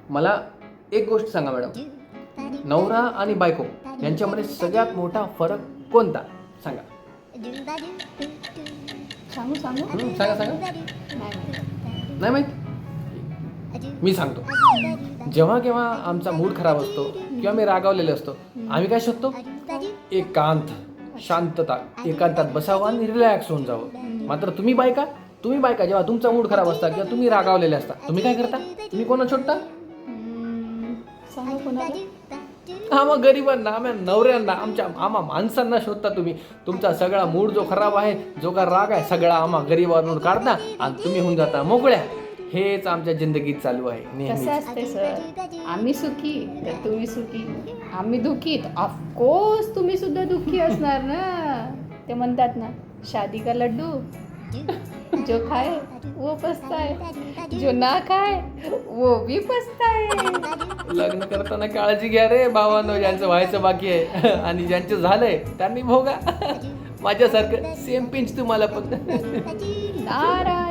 मला एक गोष्ट सांगा मॅडम, नवरा आणि बायको यांच्यामध्ये सगळ्यात मोठा फरक कोणता सांगा. सांगू सांगा सांगा. नाही नाही माहीत? मी सांगतो. जेव्हा केव्हा आमचा मूड खराब असतो किंवा मी रागावलेले असतो, आम्ही काय शोधतो? एकांत, शांतता, एकांतात बसावं आणि रिलॅक्स होऊन जावं. मात्र तुम्ही बायका जेव्हा तुमचा मूड खराब असता किंवा तुम्ही रागावलेले असता, तुम्ही काय करता? तुम्ही कोणा शोधता? सांगू कोणाला? आम्हा गरिबांना, आम्हा नवऱ्यांना, आम्हा माणसांना शोधता तुम्ही. तुमचा सगळा मूड जो खराब आहे, जो का राग आहे, सगळा आम्हा गरिबांवर काढता आणि तुम्ही होऊन जाता मोकळ्या. हेच आमच्या जिंदगीत चालू आहे कसं नेहमी. असते सर, आम्ही सुखी तर तुम्ही सुखी, आम्ही दुःखीत ऑफकोर्स तुम्ही सुद्धा दुःखी असणार ना. ते म्हणतात ना, शादी का लड्डू जो खाए वो पछताए, जो ना खाए वो भी पछताए. लग्न करताना काळजी घ्या रे भावांनो, ज्यांचं व्हायचं बाकी आहे आणि ज्यांचं झालंय त्यांनी भोगा. माझ्यासारखं सेम पिंच तुम्हाला पण. नारायण.